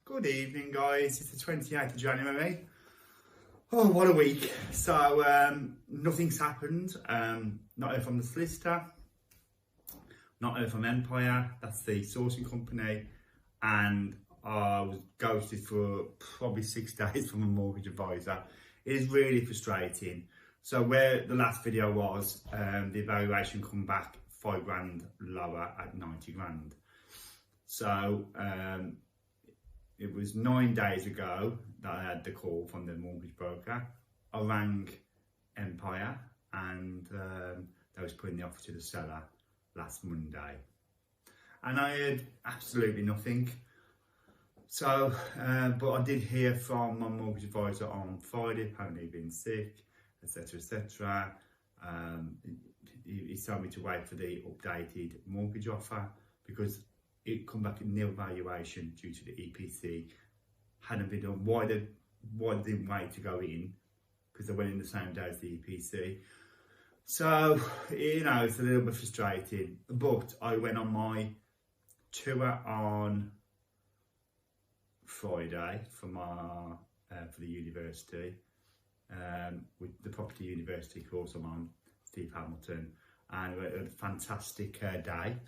Good evening, guys. It's the 28th of January. Oh, what a week. So, nothing's happened. Not heard from the solicitor, not heard from Empire, that's the sourcing company, and I was ghosted for probably 6 days from a mortgage advisor. It is really frustrating. So, where the last video was, the evaluation come back 5 grand lower at 90 grand. So, it was 9 days ago that I had the call from the mortgage broker. I rang Empire and they was putting the offer to the seller last Monday. And I heard absolutely nothing. So, but I did hear from my mortgage advisor on Friday, apparently he'd been sick, etc, etc. He told me to wait for the updated mortgage offer because it come back in nil valuation due to the EPC hadn't been done. Why they didn't wait to go in? Because they went in the same day as the EPC. So, you know, it's a little bit frustrating. But I went on my tour on Friday for the university, with the property university course I'm on, Steve Hamilton, and it was a fantastic day.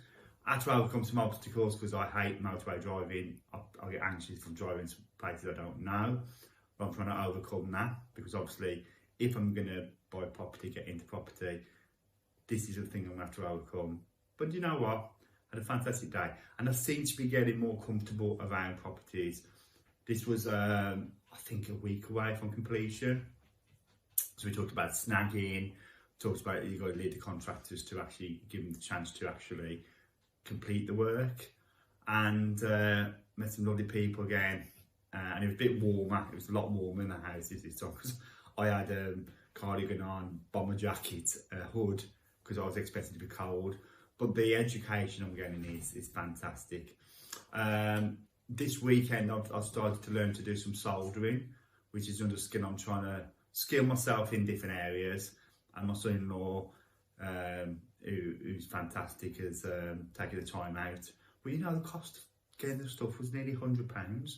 I had to overcome some obstacles because I hate motorway driving. I get anxious from driving to places I don't know. But I'm trying to overcome that because obviously if I'm going to buy property, get into property, this is the thing I'm going to have to overcome. But you know what? I had a fantastic day and I seem to be getting more comfortable around properties. This was, I think, a week away from completion. So we talked about snagging, talked about you've got to lead the contractors to actually give them the chance to actually complete the work, and met some lovely people again, and it was a bit warmer. It was a lot warmer in the houses this time because I had a cardigan on, bomber jacket, a hood because I was expecting to be cold. But the education I'm getting is fantastic. This weekend I've started to learn to do some soldering, which is under skill. I'm trying to skill myself in different areas, and my son-in-law, who's fantastic, has taken the time out. But you know, the cost of getting the stuff was nearly £100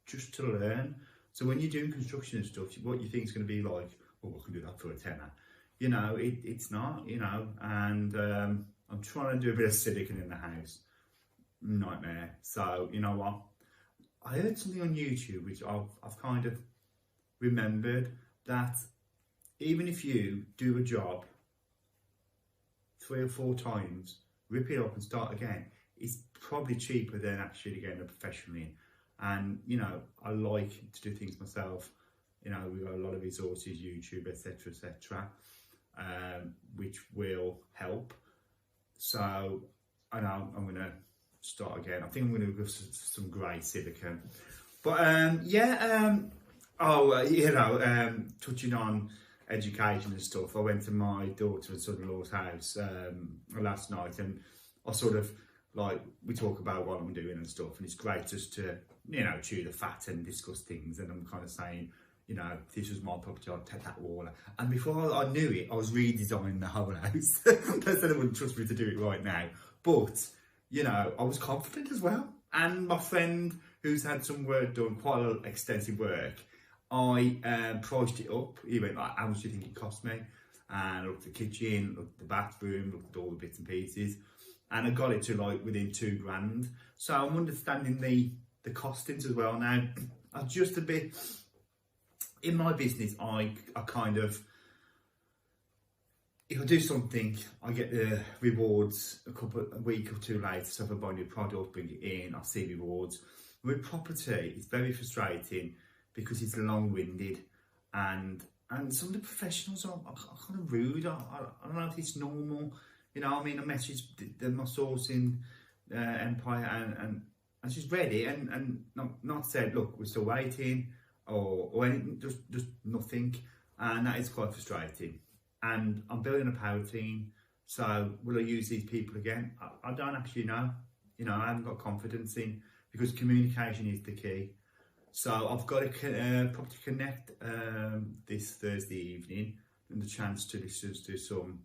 just to learn. So when you're doing construction and stuff, what you think is going to be like, well, I can do that for a tenner. You know, it's not, you know, and I'm trying to do a bit of silicon in the house. Nightmare. So, you know what? I heard something on YouTube which I've kind of remembered, that even if you do a job 3 or 4 times, rip it up and start again, it's probably cheaper than actually getting a professional in. And you know, I like to do things myself. You know, we've got a lot of resources, YouTube, etc, etc, which will help. So I know I'm going to start again. I think I'm going to go for some grey silicon. But touching on education and stuff, I went to my daughter and son-in-law's house last night, and I sort of, like, we talk about what I'm doing and stuff, and it's great just to, you know, chew the fat and discuss things. And I'm kind of saying, you know, if this was my property, I'd take that wall. And before I knew it, I was redesigning the whole house. They said they wouldn't trust me to do it right now, but you know, I was confident as well. And my friend, who's had some work done, quite a lot of extensive work, I priced it up. He went like, how much do you think it cost me? And I looked at the kitchen, looked at the bathroom, looked at all the bits and pieces, and I got it to like within 2 grand. So I'm understanding the costings as well now. I'm just a bit, in my business, I kind of, if I do something, I get the rewards a week or 2 later. So if I buy a new product, bring it in, I see rewards. With property, it's very frustrating because it's long-winded, and some of the professionals are kind of rude. I don't know if it's normal. You know, I mean, I messaged my sourcing Empire, and she's read it and not said, look, we're still waiting, or anything, just nothing, and that is quite frustrating. And I'm building a power team, so will I use these people again? I don't actually know. You know, I haven't got confidence in, because communication is the key. So I've got a Property Connect this Thursday evening, and the chance to listen to some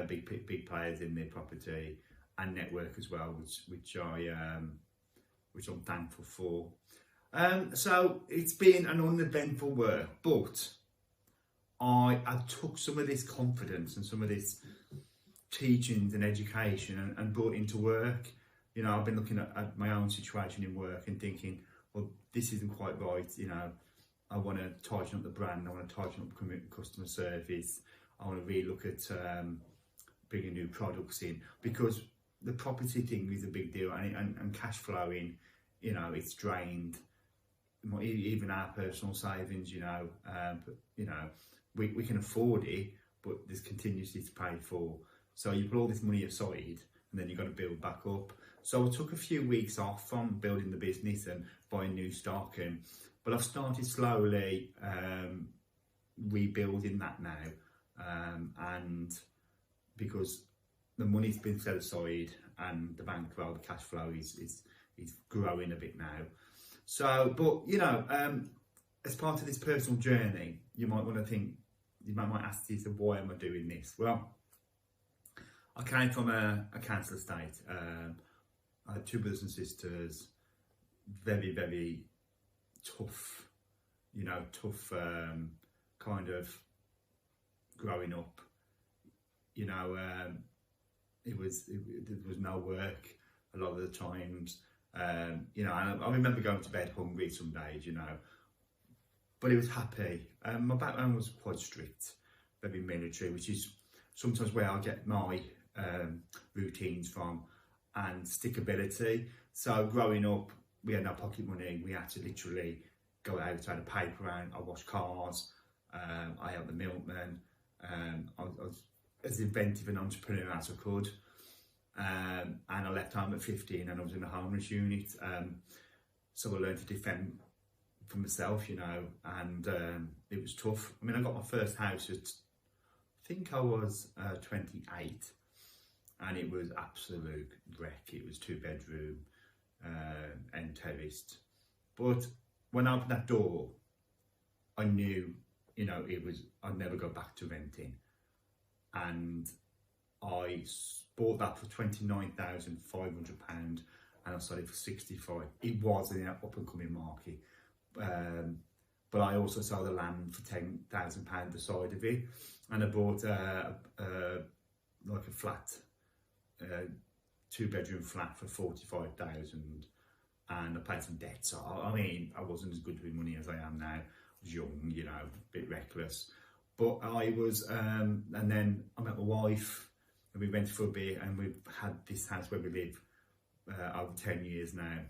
big players in their property and network as well, which I'm thankful for. So it's been an uneventful work, but I took some of this confidence and some of this teachings and education and brought it into work. You know, I've been looking at my own situation in work and thinking, well, this isn't quite right. You know, I want to tighten up the brand. I want to tighten up customer service. I want to really look at bringing new products in, because the property thing is a big deal, and cash flowing, you know, it's drained. Even our personal savings, you know, we can afford it, but there's contingency to pay for. So you put all this money aside, and then you've got to build back up. So I took a few weeks off from building the business and buying new stock, but I've started slowly rebuilding that now, and because the money's been set aside and the bankroll, the cash flow is growing a bit now. So, but you know, as part of this personal journey, you might want to think, you might ask yourself, why am I doing this? Well, I came from a council estate. I had two brothers and sisters, very, very tough, you know, kind of growing up. You know, there was no work a lot of the times. You know, I remember going to bed hungry some days, you know, but it was happy. My background was quite strict, very military, which is sometimes where I get my routines from, and stickability. So growing up, we had no pocket money. We had to literally go out, I had a paper round, I washed cars, I helped the milkman. I was as inventive an entrepreneur as I could. And I left home at 15 and I was in a homeless unit. So I learned to defend for myself, you know, and it was tough. I mean, I got my first house at, I think I was 28, and it was absolute wreck. It was 2-bedroom, and terraced. But when I opened that door, I knew, you know, I'd never go back to renting. And I bought that for £29,500 and I sold it for 65. It was in an up and coming market. But I also sold the land for £10,000 the side of it. And I bought like a flat, 2-bedroom flat for 45,000, and I paid some debt. So I mean, I wasn't as good with money as I am now. I was young, you know, a bit reckless. But I was, and then I met my wife, and we went for a bit, and we've had this house where we live over 10 years now.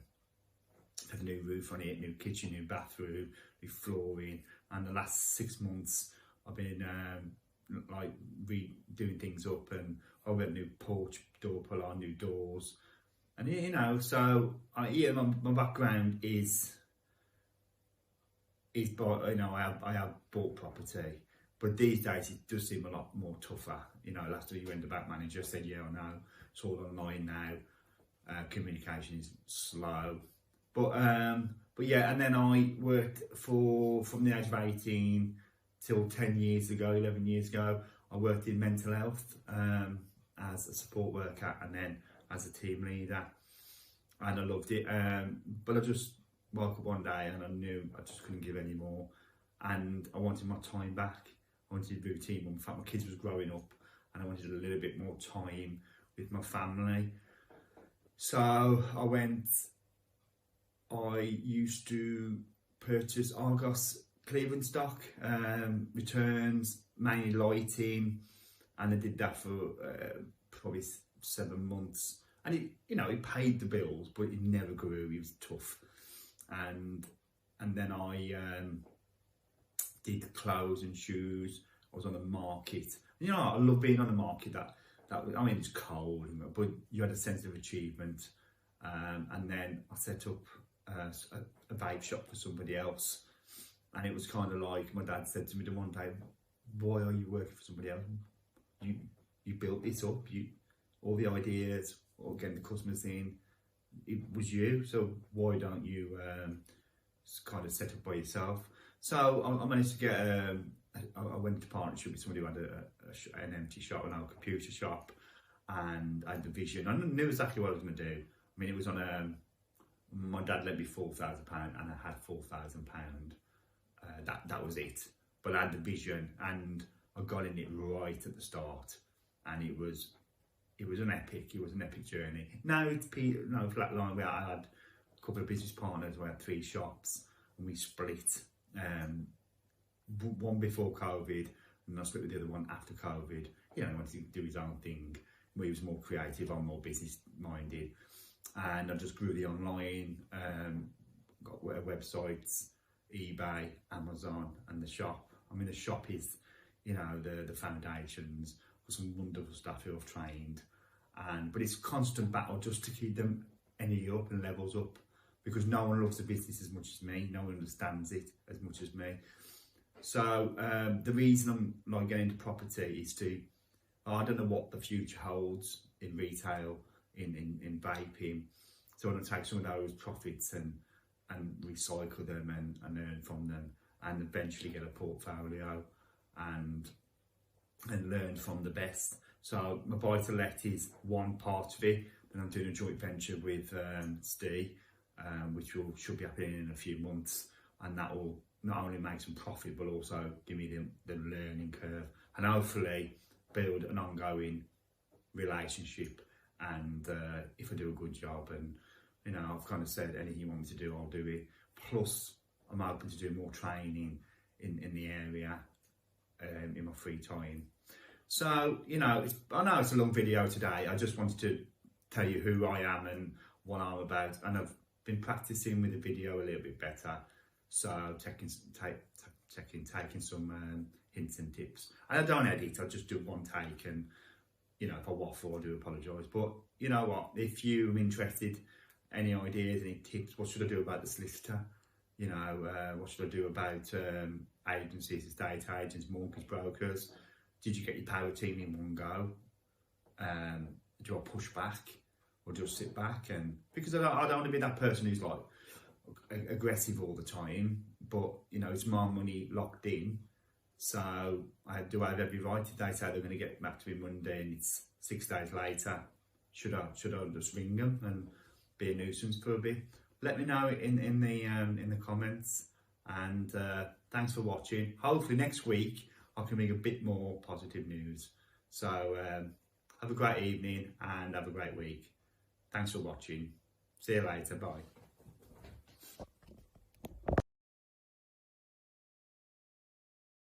Had a new roof on it, new kitchen, new bathroom, new flooring, and the last 6 months I've been like redoing things up, and I got a new porch door pull on, new doors, and you know, so yeah, my background is you know, I have bought property. But these days it does seem a lot more tougher. You know, last week you went, the bank manager said, yeah, I know, it's all online now. Communication is slow. But yeah, and then I worked from the age of 18 till 10 years ago, 11 years ago, I worked in mental health as a support worker, and then as a team leader. And I loved it. But I just woke up one day and I knew I just couldn't give any more. And I wanted my time back. I wanted routine. In fact, my kids was growing up, and I wanted a little bit more time with my family. So I used to purchase Argos clearance stock, returns, mainly lighting, and I did that for probably 7 months. And it paid the bills, but it never grew. It was tough. And then I did clothes and shoes. I was on the market. You know, I love being on the market. I mean, it's cold, but you had a sense of achievement. And then I set up a vape shop for somebody else, and it was kind of like, my dad said to me the one day, why are you working for somebody else? You built this up. All the ideas, or getting the customers in, it was you. So why don't you kind of set up by yourself? So I managed to get I went into partnership with somebody who had an empty shop, an old computer shop, and I had the vision. I knew exactly what I was going to do. I mean, it was on My dad lent me £4,000 and I had £4,000. That was it. But I had the vision and I got in it right at the start, and it was an epic journey. Now it's flatline. I had a couple of business partners. We had 3 shops and we split. One before COVID, and I split with the other one after COVID. You know, he wanted to do his own thing. He was more creative, I'm more business minded, and I just grew the online. Got websites, eBay, Amazon, and the shop. I mean, the shop is, you know, the foundations for some wonderful staff who I've trained, but it's a constant battle just to keep them energy up and levels up, because no one loves the business as much as me. No one understands it as much as me. So the reason I'm like getting into property is I don't know what the future holds in retail, in vaping. So I want to take some of those profits and recycle them and earn from them, and eventually get a portfolio and learn from the best. So my buy-to-let is one part of it. Then I'm doing a joint venture with Steve, which should be happening in a few months, and that will not only make some profit but also give me the learning curve, and hopefully build an ongoing relationship. And if I do a good job, and you know, I've kind of said anything you want me to do, I'll do it. Plus, I'm open to do more training in the area in my free time. So, you know, I know it's a long video today. I just wanted to tell you who I am and what I'm about, and I've been practicing with the video a little bit better. So taking some hints and tips. And I don't edit, I just do one take, and you know, if I waffle, I do apologise. But you know what, if you're interested, any ideas, any tips, what should I do about the solicitor? You know, what should I do about agencies, estate agents, mortgage brokers? Did you get your power team in one go? Do I push back or just sit back? And because I don't want to be that person who's like aggressive all the time, but you know, it's my money locked in. So I have every right. If they say they're going to get back to me Monday and it's 6 days later, should I just ring them and be a nuisance for a bit? Let me know in the comments, and thanks for watching. Hopefully next week I can bring a bit more positive news. So have a great evening and have a great week. Thanks for watching. See you later. Bye.